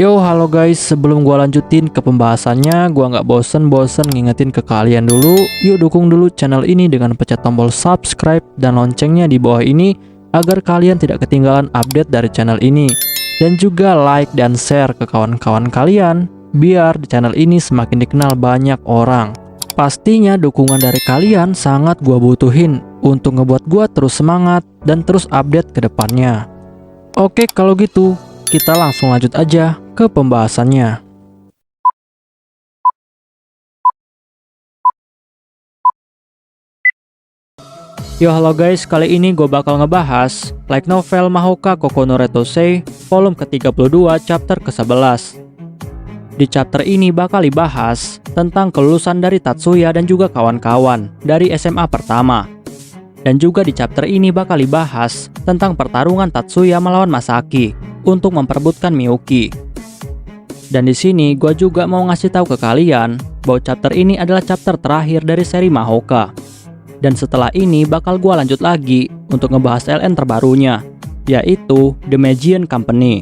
Yo, halo guys, sebelum gua lanjutin ke pembahasannya, gua nggak bosen-bosen ngingetin ke kalian dulu, yuk dukung dulu channel ini dengan pencet tombol subscribe dan loncengnya di bawah ini, agar kalian tidak ketinggalan update dari channel ini. Dan juga like dan share ke kawan-kawan kalian, biar di channel ini semakin dikenal banyak orang. Pastinya dukungan dari kalian sangat gua butuhin, untuk ngebuat gua terus semangat dan terus update ke depannya. Oke, kalau gitu, kita langsung lanjut aja ke pembahasannya. Yo, halo guys, kali ini gue bakal ngebahas light novel Mahoka Koko no Retosei volume ke-32 chapter ke-11. Di chapter ini bakal dibahas tentang kelulusan dari Tatsuya dan juga kawan-kawan dari SMA pertama. Dan juga di chapter ini bakal dibahas tentang pertarungan Tatsuya melawan Masaki untuk memperebutkan Miyuki. Dan di sini gue juga mau ngasih tahu ke kalian bahwa chapter ini adalah chapter terakhir dari seri Mahoka. Dan setelah ini bakal gue lanjut lagi untuk ngebahas LN terbarunya, yaitu The Magian Company.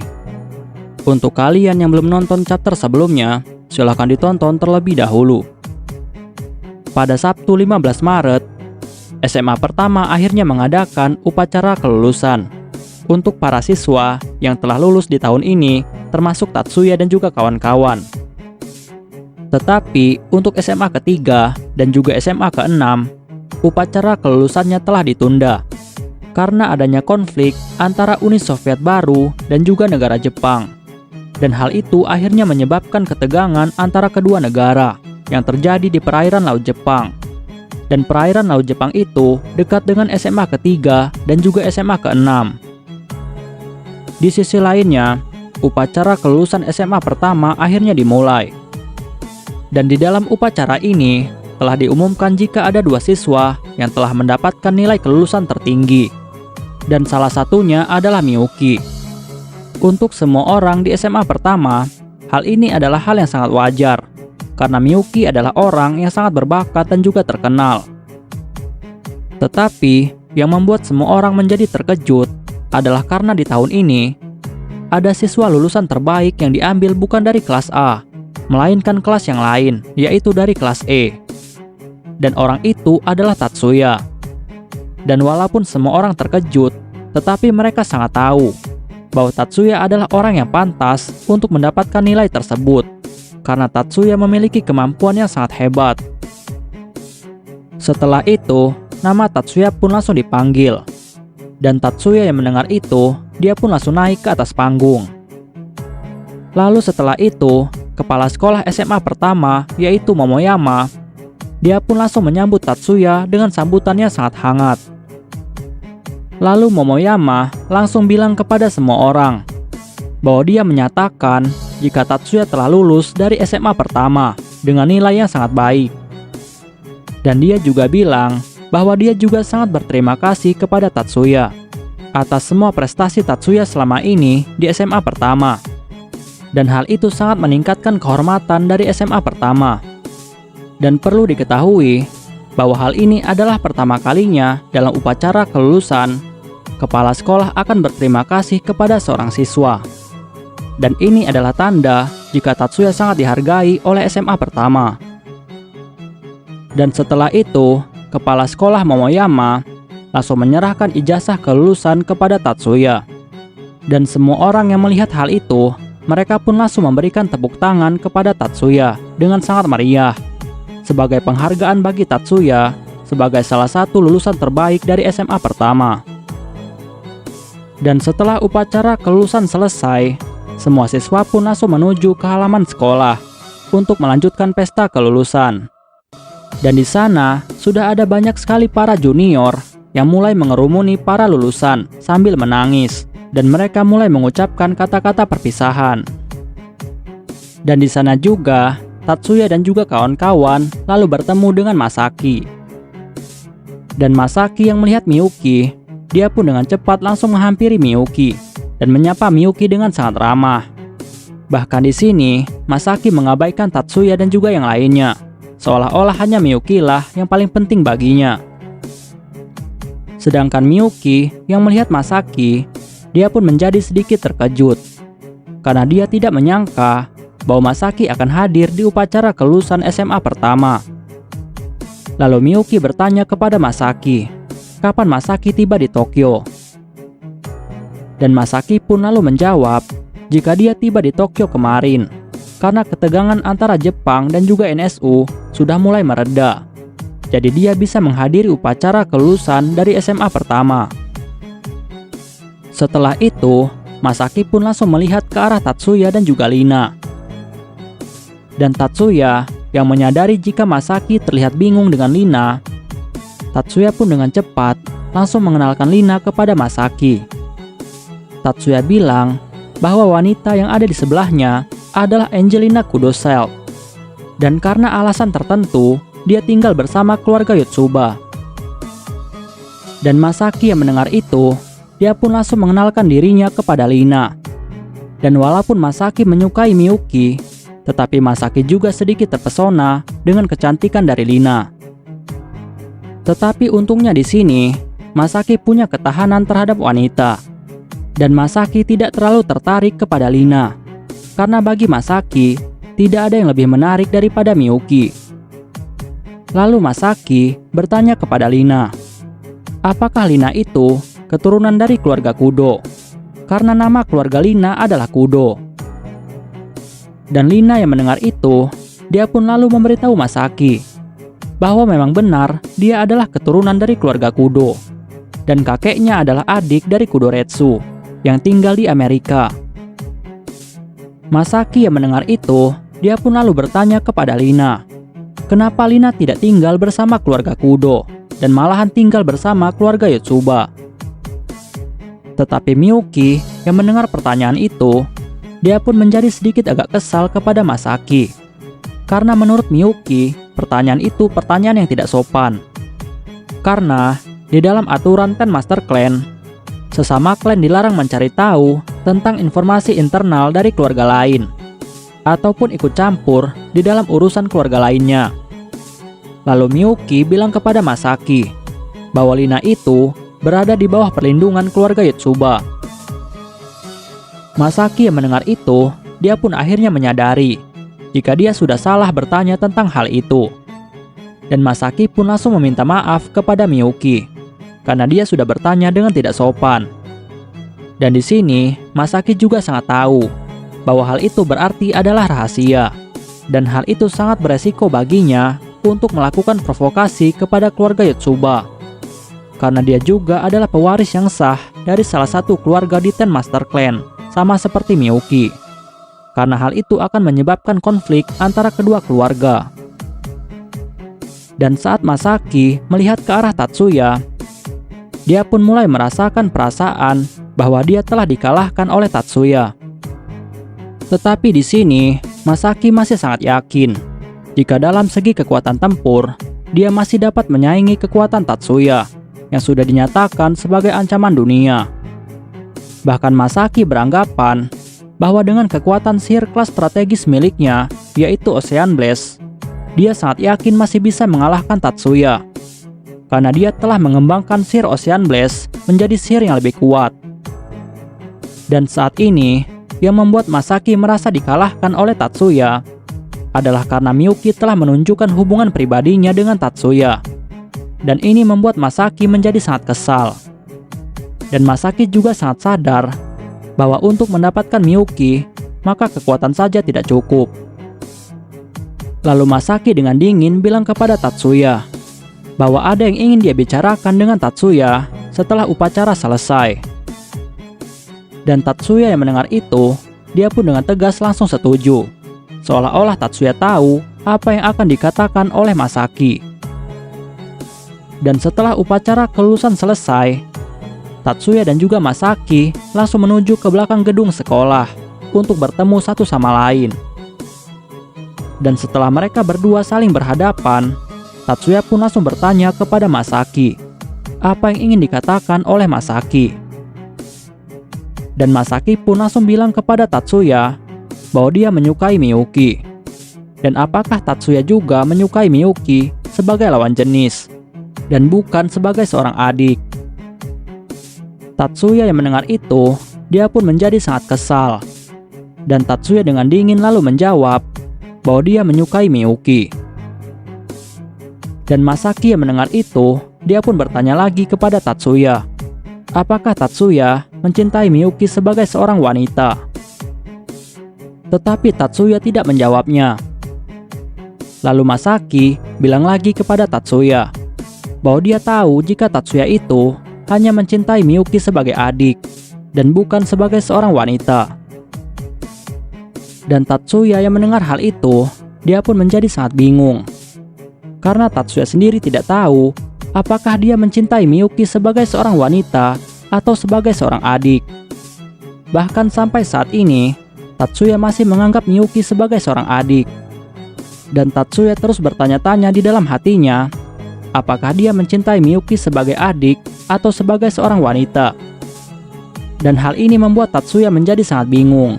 Untuk kalian yang belum nonton chapter sebelumnya, silahkan ditonton terlebih dahulu. Pada Sabtu 15 Maret, SMA pertama akhirnya mengadakan upacara kelulusan untuk para siswa yang telah lulus di tahun ini, termasuk Tatsuya dan juga kawan-kawan. Tetapi untuk SMA ketiga dan juga SMA ke-6, upacara kelulusannya telah ditunda karena adanya konflik antara Uni Soviet baru dan juga negara Jepang. Dan hal itu akhirnya menyebabkan ketegangan antara kedua negara yang terjadi di perairan Laut Jepang. Dan perairan Laut Jepang itu dekat dengan SMA ketiga dan juga SMA ke-6. Di sisi lainnya, upacara kelulusan SMA pertama akhirnya dimulai. Dan di dalam upacara ini telah diumumkan jika ada 2 siswa yang telah mendapatkan nilai kelulusan tertinggi. Dan salah satunya adalah Miyuki. Untuk semua orang di SMA pertama, hal ini adalah hal yang sangat wajar, karena Miyuki adalah orang yang sangat berbakat dan juga terkenal. Tetapi, yang membuat semua orang menjadi terkejut adalah karena di tahun ini, ada siswa lulusan terbaik yang diambil bukan dari kelas A, melainkan kelas yang lain, yaitu dari kelas E. Dan orang itu adalah Tatsuya. Dan walaupun semua orang terkejut, tetapi mereka sangat tahu bahwa Tatsuya adalah orang yang pantas untuk mendapatkan nilai tersebut, karena Tatsuya memiliki kemampuan yang sangat hebat. Setelah itu, nama Tatsuya pun langsung dipanggil. Dan Tatsuya yang mendengar itu, dia pun langsung naik ke atas panggung. Lalu setelah itu, kepala sekolah SMA pertama, yaitu Momoyama, dia pun langsung menyambut Tatsuya dengan sambutan yang sangat hangat. Lalu Momoyama langsung bilang kepada semua orang bahwa dia menyatakan jika Tatsuya telah lulus dari SMA pertama dengan nilai yang sangat baik. Dan dia juga bilang bahwa dia juga sangat berterima kasih kepada Tatsuya atas semua prestasi Tatsuya selama ini di SMA pertama. Dan hal itu sangat meningkatkan kehormatan dari SMA pertama. Dan perlu diketahui bahwa hal ini adalah pertama kalinya dalam upacara kelulusan, kepala sekolah akan berterima kasih kepada seorang siswa. Dan ini adalah tanda jika Tatsuya sangat dihargai oleh SMA pertama. Dan setelah itu, kepala sekolah Momoyama langsung menyerahkan ijazah kelulusan kepada Tatsuya. Dan semua orang yang melihat hal itu, mereka pun langsung memberikan tepuk tangan kepada Tatsuya dengan sangat meriah, sebagai penghargaan bagi Tatsuya sebagai salah satu lulusan terbaik dari SMA pertama. Dan setelah upacara kelulusan selesai, semua siswa pun langsung menuju ke halaman sekolah untuk melanjutkan pesta kelulusan. Dan di sana sudah ada banyak sekali para junior yang mulai mengerumuni para lulusan sambil menangis, dan mereka mulai mengucapkan kata-kata perpisahan. Dan di sana juga Tatsuya dan juga kawan-kawan lalu bertemu dengan Masaki. Dan Masaki yang melihat Miyuki, dia pun dengan cepat langsung menghampiri Miyuki dan menyapa Miyuki dengan sangat ramah. Bahkan di sini, Masaki mengabaikan Tatsuya dan juga yang lainnya, seolah-olah hanya Miyuki lah yang paling penting baginya. Sedangkan Miyuki yang melihat Masaki, dia pun menjadi sedikit terkejut karena dia tidak menyangka bahwa Masaki akan hadir di upacara kelulusan SMA pertama. Lalu Miyuki bertanya kepada Masaki, kapan Masaki tiba di Tokyo? Dan Masaki pun lalu menjawab jika dia tiba di Tokyo kemarin, karena ketegangan antara Jepang dan juga NSU sudah mulai mereda. Jadi dia bisa menghadiri upacara kelulusan dari SMA pertama. Setelah itu, Masaki pun langsung melihat ke arah Tatsuya dan juga Lina. Dan Tatsuya yang menyadari jika Masaki terlihat bingung dengan Lina, Tatsuya pun dengan cepat langsung mengenalkan Lina kepada Masaki. Tatsuya bilang bahwa wanita yang ada di sebelahnya adalah Angelina Kudosel. Dan karena alasan tertentu, dia tinggal bersama keluarga Yotsuba. Dan Masaki yang mendengar itu, dia pun langsung mengenalkan dirinya kepada Lina. Dan walaupun Masaki menyukai Miyuki, tetapi Masaki juga sedikit terpesona dengan kecantikan dari Lina. Tetapi untungnya di sini, Masaki punya ketahanan terhadap wanita. Dan Masaki tidak terlalu tertarik kepada Lina. Karena bagi Masaki, tidak ada yang lebih menarik daripada Miyuki. Lalu Masaki bertanya kepada Lina, apakah Lina itu keturunan dari keluarga Kudo? Karena nama keluarga Lina adalah Kudo. Dan Lina yang mendengar itu, dia pun lalu memberitahu Masaki bahwa memang benar dia adalah keturunan dari keluarga Kudo. Dan kakeknya adalah adik dari Kudoretsu yang tinggal di Amerika. Masaki yang mendengar itu, dia pun lalu bertanya kepada Lina, kenapa Lina tidak tinggal bersama keluarga Kudo dan malahan tinggal bersama keluarga Yotsuba? Tetapi Miyuki yang mendengar pertanyaan itu, dia pun menjadi sedikit agak kesal kepada Masaki. Karena menurut Miyuki, pertanyaan itu pertanyaan yang tidak sopan. Karena di dalam aturan Ten Master Clan, sesama klan dilarang mencari tahu tentang informasi internal dari keluarga lain, ataupun ikut campur di dalam urusan keluarga lainnya. Lalu Miyuki bilang kepada Masaki bahwa Lina itu berada di bawah perlindungan keluarga Yotsuba. Masaki yang mendengar itu, dia pun akhirnya menyadari jika dia sudah salah bertanya tentang hal itu. Dan Masaki pun langsung meminta maaf kepada Miyuki karena dia sudah bertanya dengan tidak sopan. Dan di sini, Masaki juga sangat tahu bahwa hal itu berarti adalah rahasia. Dan hal itu sangat beresiko baginya untuk melakukan provokasi kepada keluarga Yotsuba. Karena dia juga adalah pewaris yang sah dari salah satu keluarga di Ten Master Clan, sama seperti Miyuki. Karena hal itu akan menyebabkan konflik antara kedua keluarga. Dan saat Masaki melihat ke arah Tatsuya, dia pun mulai merasakan perasaan bahwa dia telah dikalahkan oleh Tatsuya. Tetapi di sini, Masaki masih sangat yakin jika dalam segi kekuatan tempur, dia masih dapat menyaingi kekuatan Tatsuya yang sudah dinyatakan sebagai ancaman dunia. Bahkan Masaki beranggapan bahwa dengan kekuatan sihir kelas strategis miliknya, yaitu Ocean Blast, dia sangat yakin masih bisa mengalahkan Tatsuya. Karena dia telah mengembangkan sihir Ocean Blast menjadi sihir yang lebih kuat. Dan saat ini, yang membuat Masaki merasa dikalahkan oleh Tatsuya adalah karena Miyuki telah menunjukkan hubungan pribadinya dengan Tatsuya. Dan ini membuat Masaki menjadi sangat kesal. Dan Masaki juga sangat sadar bahwa untuk mendapatkan Miyuki, maka kekuatan saja tidak cukup. Lalu Masaki dengan dingin bilang kepada Tatsuya bahwa ada yang ingin dia bicarakan dengan Tatsuya setelah upacara selesai. Dan Tatsuya yang mendengar itu, dia pun dengan tegas langsung setuju. Seolah-olah Tatsuya tahu apa yang akan dikatakan oleh Masaki. Dan setelah upacara kelulusan selesai, Tatsuya dan juga Masaki langsung menuju ke belakang gedung sekolah untuk bertemu satu sama lain. Dan setelah mereka berdua saling berhadapan, Tatsuya pun langsung bertanya kepada Masaki apa yang ingin dikatakan oleh Masaki. Dan Masaki pun langsung bilang kepada Tatsuya bahwa dia menyukai Miyuki. Dan apakah Tatsuya juga menyukai Miyuki sebagai lawan jenis dan bukan sebagai seorang adik. Tatsuya yang mendengar itu, dia pun menjadi sangat kesal. Dan Tatsuya dengan dingin lalu menjawab bahwa dia menyukai Miyuki. Dan Masaki yang mendengar itu, dia pun bertanya lagi kepada Tatsuya, apakah Tatsuya mencintai Miyuki sebagai seorang wanita? Tetapi Tatsuya tidak menjawabnya. Lalu Masaki bilang lagi kepada Tatsuya bahwa dia tahu jika Tatsuya itu hanya mencintai Miyuki sebagai adik dan bukan sebagai seorang wanita. Dan Tatsuya yang mendengar hal itu, dia pun menjadi sangat bingung. Karena Tatsuya sendiri tidak tahu apakah dia mencintai Miyuki sebagai seorang wanita atau sebagai seorang adik. Bahkan sampai saat ini, Tatsuya masih menganggap Miyuki sebagai seorang adik. Dan Tatsuya terus bertanya-tanya di dalam hatinya, apakah dia mencintai Miyuki sebagai adik atau sebagai seorang wanita. Dan hal ini membuat Tatsuya menjadi sangat bingung.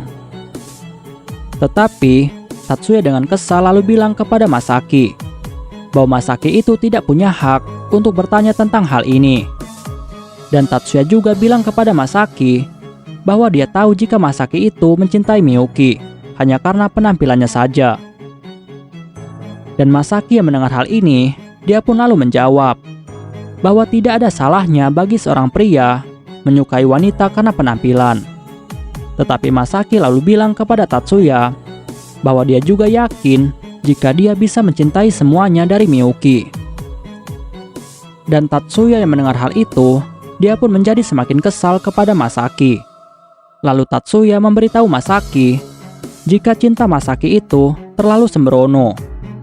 Tetapi, Tatsuya dengan kesal lalu bilang kepada Masaki bahwa Masaki itu tidak punya hak untuk bertanya tentang hal ini. Dan Tatsuya juga bilang kepada Masaki bahwa dia tahu jika Masaki itu mencintai Miyuki hanya karena penampilannya saja. Dan Masaki yang mendengar hal ini, dia pun lalu menjawab bahwa tidak ada salahnya bagi seorang pria menyukai wanita karena penampilan. Tetapi Masaki lalu bilang kepada Tatsuya bahwa dia juga yakin jika dia bisa mencintai semuanya dari Miyuki. Dan Tatsuya yang mendengar hal itu, dia pun menjadi semakin kesal kepada Masaki. Lalu Tatsuya memberitahu Masaki jika cinta Masaki itu terlalu sembrono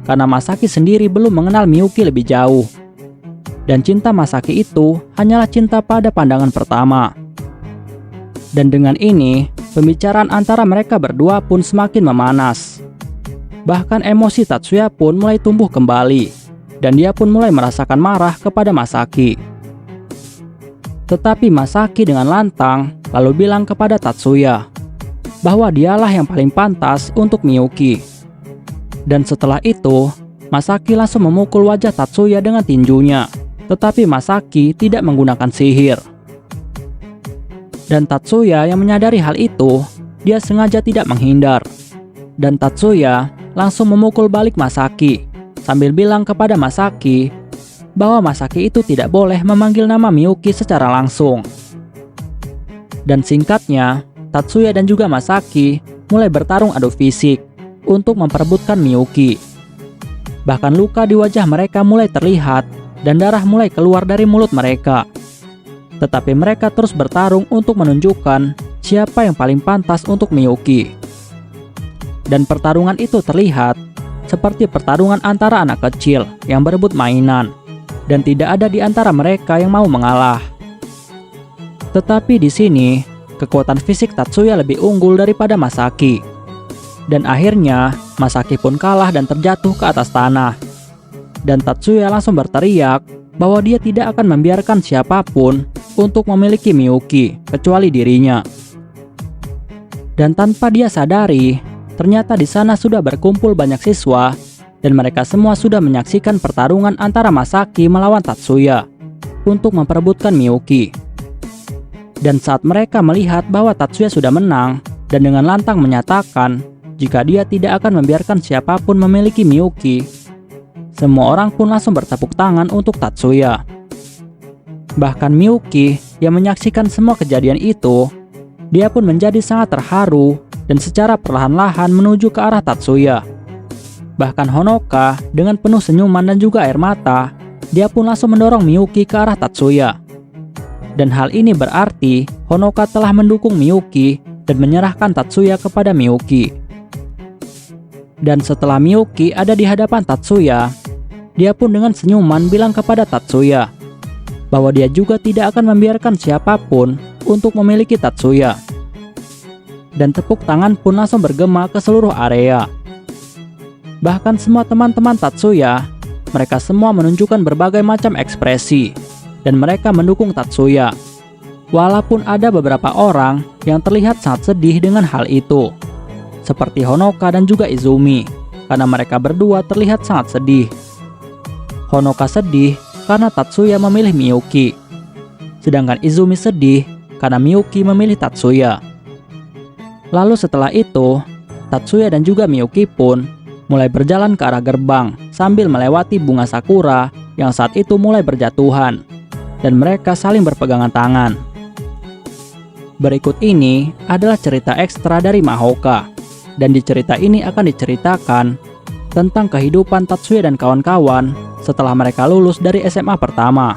karena Masaki sendiri belum mengenal Miyuki lebih jauh. Dan cinta Masaki itu hanyalah cinta pada pandangan pertama. Dan dengan ini, pembicaraan antara mereka berdua pun semakin memanas. Bahkan emosi Tatsuya pun mulai tumbuh kembali, dan dia pun mulai merasakan marah kepada Masaki. Tetapi Masaki dengan lantang lalu bilang kepada Tatsuya bahwa dialah yang paling pantas untuk Miyuki. Dan setelah itu, Masaki langsung memukul wajah Tatsuya dengan tinjunya. Tetapi Masaki tidak menggunakan sihir. Dan Tatsuya yang menyadari hal itu, dia sengaja tidak menghindar. Dan Tatsuya langsung memukul balik Masaki sambil bilang kepada Masaki bahwa Masaki itu tidak boleh memanggil nama Miyuki secara langsung. Dan singkatnya, Tatsuya dan juga Masaki mulai bertarung adu fisik untuk memperebutkan Miyuki. Bahkan luka di wajah mereka mulai terlihat dan darah mulai keluar dari mulut mereka. Tetapi mereka terus bertarung untuk menunjukkan siapa yang paling pantas untuk Miyuki. Dan pertarungan itu terlihat seperti pertarungan antara anak kecil yang berebut mainan, dan tidak ada di antara mereka yang mau mengalah. Tetapi di sini, kekuatan fisik Tatsuya lebih unggul daripada Masaki. Dan akhirnya, Masaki pun kalah dan terjatuh ke atas tanah. Dan Tatsuya langsung berteriak bahwa dia tidak akan membiarkan siapapun untuk memiliki Miyuki kecuali dirinya. Dan tanpa dia sadari, ternyata di sana sudah berkumpul banyak siswa dan mereka semua sudah menyaksikan pertarungan antara Masaki melawan Tatsuya untuk memperebutkan Miyuki. Dan saat mereka melihat bahwa Tatsuya sudah menang dan dengan lantang menyatakan jika dia tidak akan membiarkan siapapun memiliki Miyuki, semua orang pun langsung bertepuk tangan untuk Tatsuya. Bahkan Miyuki yang menyaksikan semua kejadian itu, dia pun menjadi sangat terharu dan secara perlahan-lahan menuju ke arah Tatsuya. Bahkan Honoka dengan penuh senyuman dan juga air mata, dia pun langsung mendorong Miyuki ke arah Tatsuya. Dan hal ini berarti Honoka telah mendukung Miyuki dan menyerahkan Tatsuya kepada Miyuki. Dan setelah Miyuki ada di hadapan Tatsuya, dia pun dengan senyuman bilang kepada Tatsuya bahwa dia juga tidak akan membiarkan siapapun untuk memiliki Tatsuya. Dan tepuk tangan pun langsung bergema ke seluruh area. Bahkan semua teman-teman Tatsuya, mereka semua menunjukkan berbagai macam ekspresi dan mereka mendukung Tatsuya. Walaupun ada beberapa orang yang terlihat sangat sedih dengan hal itu, seperti Honoka dan juga Izumi, karena mereka berdua terlihat sangat sedih. Honoka sedih karena Tatsuya memilih Miyuki, sedangkan Izumi sedih karena Miyuki memilih Tatsuya. Lalu setelah itu, Tatsuya dan juga Miyuki pun mulai berjalan ke arah gerbang sambil melewati bunga sakura yang saat itu mulai berjatuhan, dan mereka saling berpegangan tangan. Berikut ini adalah cerita ekstra dari Mahoka, dan di cerita ini akan diceritakan tentang kehidupan Tatsuya dan kawan-kawan setelah mereka lulus dari SMA pertama.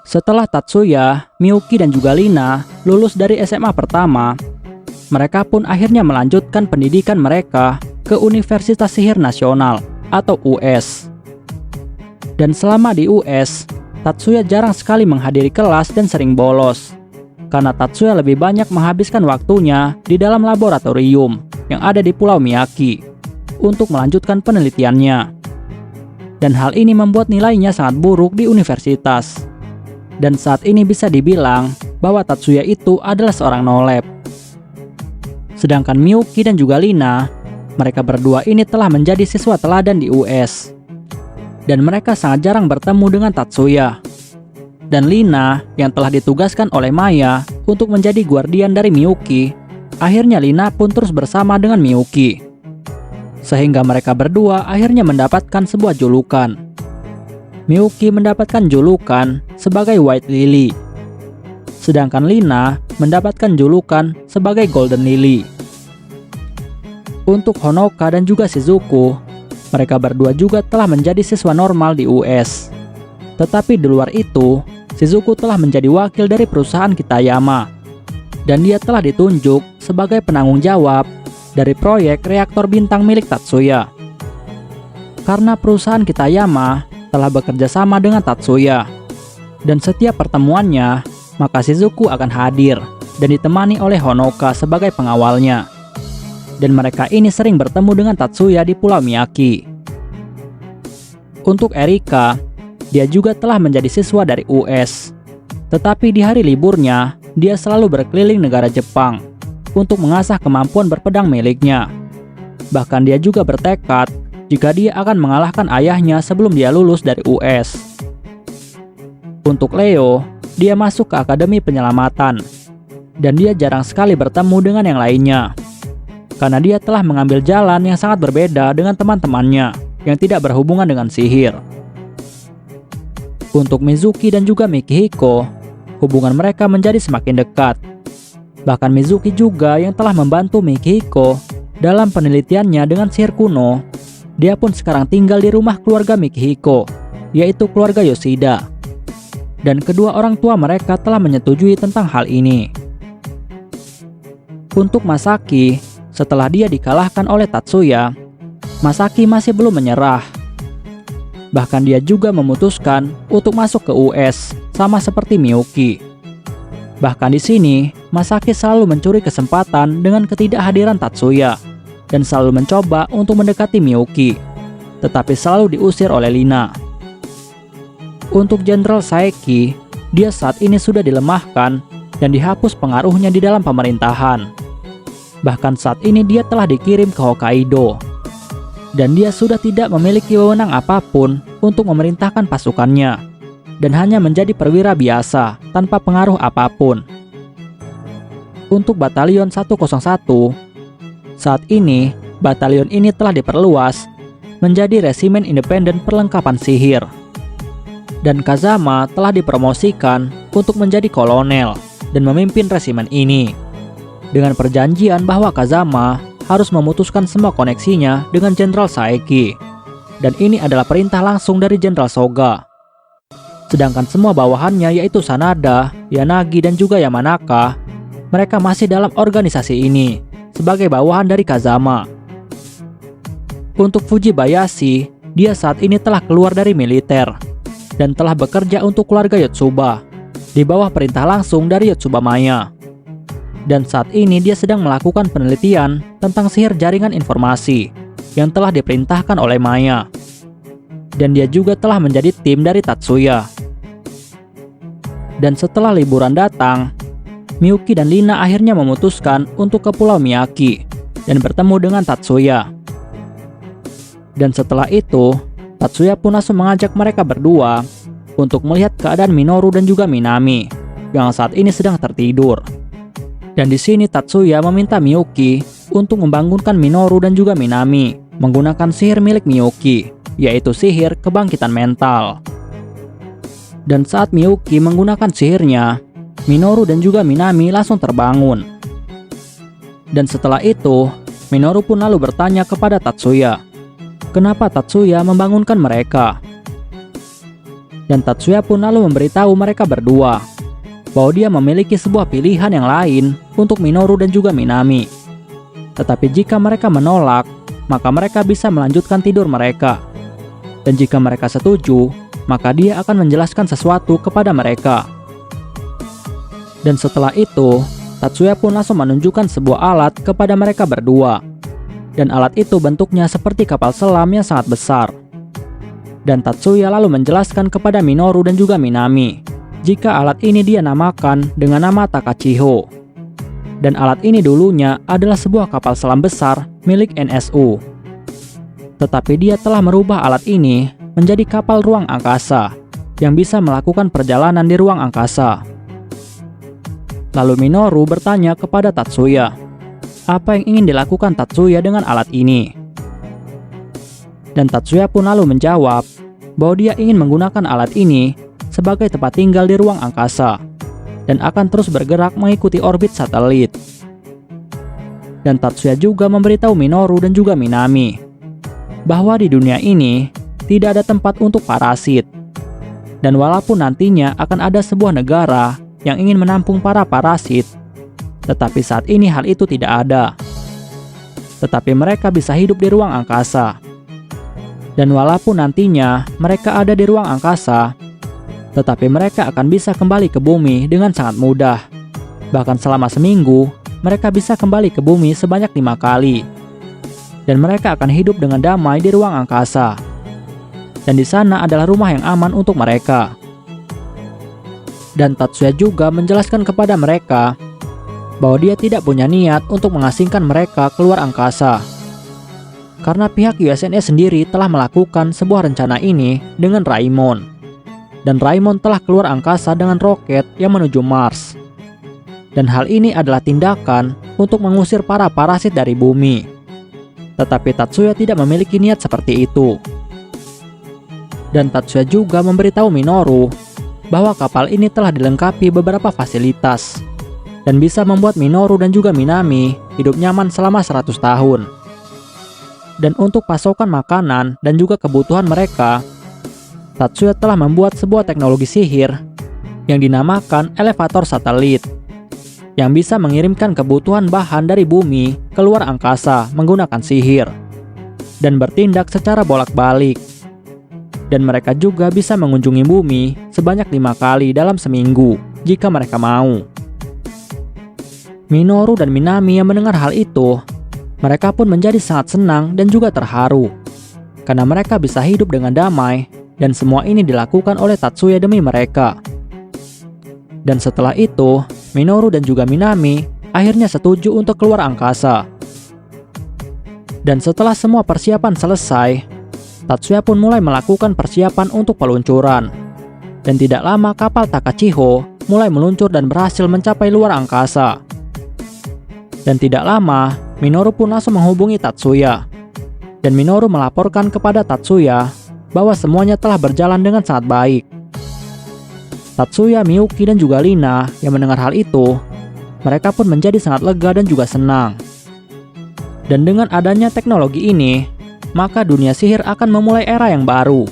Setelah Tatsuya, Miyuki dan juga Lina lulus dari SMA pertama, mereka pun akhirnya melanjutkan pendidikan mereka ke Universitas Sihir Nasional atau US. Dan selama di US, Tatsuya jarang sekali menghadiri kelas dan sering bolos, karena Tatsuya lebih banyak menghabiskan waktunya di dalam laboratorium yang ada di Pulau Miyaki untuk melanjutkan penelitiannya. Dan hal ini membuat nilainya sangat buruk di universitas. Dan saat ini bisa dibilang bahwa Tatsuya itu adalah seorang no-lab. Sedangkan Miyuki dan juga Lina, mereka berdua ini telah menjadi siswa teladan di US. Dan mereka sangat jarang bertemu dengan Tatsuya. Dan Lina yang telah ditugaskan oleh Maya untuk menjadi guardian dari Miyuki, akhirnya Lina pun terus bersama dengan Miyuki. Sehingga mereka berdua akhirnya mendapatkan sebuah julukan. Miyuki mendapatkan julukan sebagai White Lily, sedangkan Lina mendapatkan julukan sebagai Golden Lily. Untuk Honoka dan juga Shizuku, mereka berdua juga telah menjadi siswa normal di US. Tetapi di luar itu, Shizuku telah menjadi wakil dari perusahaan Kitayama, dan dia telah ditunjuk sebagai penanggung jawab dari proyek reaktor bintang milik Tatsuya. Karena perusahaan Kitayama telah bekerja sama dengan Tatsuya, dan setiap pertemuannya, maka Shizuku akan hadir dan ditemani oleh Honoka sebagai pengawalnya. Dan mereka ini sering bertemu dengan Tatsuya di Pulau Miyaki. Untuk Erika, dia juga telah menjadi siswa dari US. Tetapi di hari liburnya, dia selalu berkeliling negara Jepang untuk mengasah kemampuan berpedang miliknya. Bahkan dia juga bertekad jika dia akan mengalahkan ayahnya sebelum dia lulus dari US. Untuk Leo, dia masuk ke Akademi Penyelamatan, dan dia jarang sekali bertemu dengan yang lainnya, karena dia telah mengambil jalan yang sangat berbeda dengan teman-temannya yang tidak berhubungan dengan sihir. Untuk Mizuki dan juga Mikihiko, hubungan mereka menjadi semakin dekat. Bahkan Mizuki juga yang telah membantu Mikihiko dalam penelitiannya dengan sihir kuno. Dia pun sekarang tinggal di rumah keluarga Mikihiko, yaitu keluarga Yoshida. Dan kedua orang tua mereka telah menyetujui tentang hal ini. Untuk Masaki, setelah dia dikalahkan oleh Tatsuya, Masaki masih belum menyerah. Bahkan dia juga memutuskan untuk masuk ke US, sama seperti Miyuki. Bahkan di sini, Masaki selalu mencuri kesempatan dengan ketidakhadiran Tatsuya, dan selalu mencoba untuk mendekati Miyuki, tetapi selalu diusir oleh Lina. Untuk Jenderal Saeki, dia saat ini sudah dilemahkan dan dihapus pengaruhnya di dalam pemerintahan. Bahkan saat ini dia telah dikirim ke Hokkaido, dan dia sudah tidak memiliki wewenang apapun untuk memerintahkan pasukannya, dan hanya menjadi perwira biasa tanpa pengaruh apapun. Untuk Batalion 101, saat ini, batalion ini telah diperluas menjadi resimen independen perlengkapan sihir. Dan Kazama telah dipromosikan untuk menjadi kolonel dan memimpin resimen ini, dengan perjanjian bahwa Kazama harus memutuskan semua koneksinya dengan Jenderal Saeki. Dan ini adalah perintah langsung dari Jenderal Soga. Sedangkan semua bawahannya yaitu Sanada, Yanagi, dan juga Yamanaka, mereka masih dalam organisasi ini sebagai bawahan dari Kazama. Untuk Fujibayashi, dia saat ini telah keluar dari militer dan telah bekerja untuk keluarga Yotsuba di bawah perintah langsung dari Yotsuba Maya. Dan saat ini dia sedang melakukan penelitian tentang sihir jaringan informasi yang telah diperintahkan oleh Maya. Dan dia juga telah menjadi tim dari Tatsuya. Dan setelah liburan datang, Miyuki dan Lina akhirnya memutuskan untuk ke Pulau Miyaki dan bertemu dengan Tatsuya. Dan setelah itu, Tatsuya pun langsung mengajak mereka berdua untuk melihat keadaan Minoru dan juga Minami yang saat ini sedang tertidur. Dan di sini Tatsuya meminta Miyuki untuk membangunkan Minoru dan juga Minami menggunakan sihir milik Miyuki, yaitu sihir kebangkitan mental. Dan saat Miyuki menggunakan sihirnya, Minoru dan juga Minami langsung terbangun. Dan setelah itu, Minoru pun lalu bertanya kepada Tatsuya, kenapa Tatsuya membangunkan mereka? Dan Tatsuya pun lalu memberitahu mereka berdua bahwa dia memiliki sebuah pilihan yang lain untuk Minoru dan juga Minami. Tetapi jika mereka menolak, maka mereka bisa melanjutkan tidur mereka. Dan jika mereka setuju, maka dia akan menjelaskan sesuatu kepada mereka. Dan setelah itu, Tatsuya pun langsung menunjukkan sebuah alat kepada mereka berdua. Dan alat itu bentuknya seperti kapal selam yang sangat besar. Dan Tatsuya lalu menjelaskan kepada Minoru dan juga Minami jika alat ini dia namakan dengan nama Takachiho. Dan alat ini dulunya adalah sebuah kapal selam besar milik NSU. Tetapi dia telah merubah alat ini menjadi kapal ruang angkasa yang bisa melakukan perjalanan di ruang angkasa. Lalu Minoru bertanya kepada Tatsuya, apa yang ingin dilakukan Tatsuya dengan alat ini? Dan Tatsuya pun lalu menjawab bahwa dia ingin menggunakan alat ini sebagai tempat tinggal di ruang angkasa dan akan terus bergerak mengikuti orbit satelit. Dan Tatsuya juga memberitahu Minoru dan juga Minami bahwa di dunia ini tidak ada tempat untuk parasit. Dan walaupun nantinya akan ada sebuah negara yang ingin menampung para parasit, tetapi saat ini hal itu tidak ada. Tetapi mereka bisa hidup di ruang angkasa. Dan walaupun nantinya mereka ada di ruang angkasa, tetapi mereka akan bisa kembali ke bumi dengan sangat mudah. Bahkan selama seminggu, mereka bisa kembali ke bumi sebanyak 5 kali. Dan mereka akan hidup dengan damai di ruang angkasa. Dan di sana adalah rumah yang aman untuk mereka. Dan Tatsuya juga menjelaskan kepada mereka bahwa dia tidak punya niat untuk mengasingkan mereka keluar angkasa. Karena pihak USNS sendiri telah melakukan sebuah rencana ini dengan Raimon. Dan Raimon telah keluar angkasa dengan roket yang menuju Mars. Dan hal ini adalah tindakan untuk mengusir para parasit dari bumi. Tetapi Tatsuya tidak memiliki niat seperti itu. Dan Tatsuya juga memberitahu Minoru bahwa kapal ini telah dilengkapi beberapa fasilitas dan bisa membuat Minoru dan juga Minami hidup nyaman selama 100 tahun. Dan untuk pasokan makanan dan juga kebutuhan mereka, Tatsuya telah membuat sebuah teknologi sihir yang dinamakan elevator satelit yang bisa mengirimkan kebutuhan bahan dari bumi keluar angkasa menggunakan sihir dan bertindak secara bolak-balik. Dan mereka juga bisa mengunjungi bumi sebanyak 5 kali dalam seminggu jika mereka mau. Minoru dan Minami yang mendengar hal itu, mereka pun menjadi sangat senang dan juga terharu karena mereka bisa hidup dengan damai. Dan semua ini dilakukan oleh Tatsuya demi mereka. Dan setelah itu, Minoru dan juga Minami akhirnya setuju untuk keluar angkasa. Dan setelah semua persiapan selesai, Tatsuya pun mulai melakukan persiapan untuk peluncuran. Dan tidak lama kapal Takachiho mulai meluncur dan berhasil mencapai luar angkasa. Dan tidak lama, Minoru pun langsung menghubungi Tatsuya. Dan Minoru melaporkan kepada Tatsuya bahwa semuanya telah berjalan dengan sangat baik. Tatsuya, Miyuki, dan juga Lina yang mendengar hal itu, mereka pun menjadi sangat lega dan juga senang. Dan dengan adanya teknologi ini, maka dunia sihir akan memulai era yang baru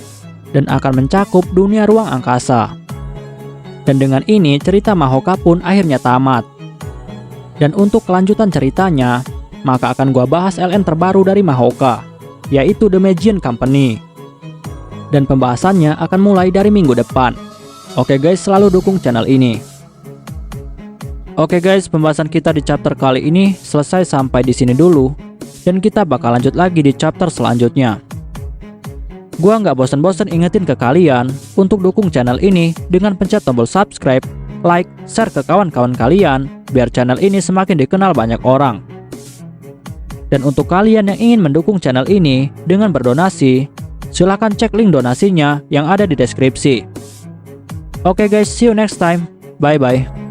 dan akan mencakup dunia ruang angkasa. Dan dengan ini cerita Mahoka pun akhirnya tamat. Dan untuk kelanjutan ceritanya, maka akan gua bahas LN terbaru dari Mahoka, yaitu The Magian Company. Dan pembahasannya akan mulai dari minggu depan. Oke guys, selalu dukung channel ini. Oke guys, pembahasan kita di chapter kali ini selesai sampai di sini dulu. Dan kita bakal lanjut lagi di chapter selanjutnya. Gua nggak bosan-bosan ingetin ke kalian untuk dukung channel ini dengan pencet tombol subscribe, like, share ke kawan-kawan kalian, biar channel ini semakin dikenal banyak orang. Dan untuk kalian yang ingin mendukung channel ini dengan berdonasi, silahkan cek link donasinya yang ada di deskripsi. Oke guys, see you next time. Bye-bye.